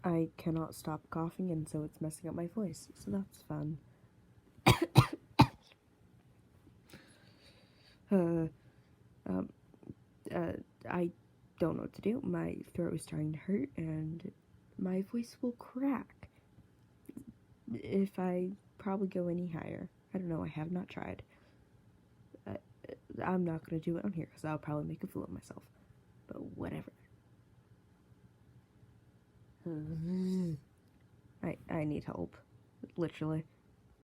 I cannot stop coughing, and so it's messing up my voice, so that's fun. I don't know what to do. My throat is starting to hurt, and my voice will crack if I probably go any higher. I don't know, I have not tried. I'm not gonna do it on here, because I'll probably make a fool of myself. But whatever. I need help. Literally.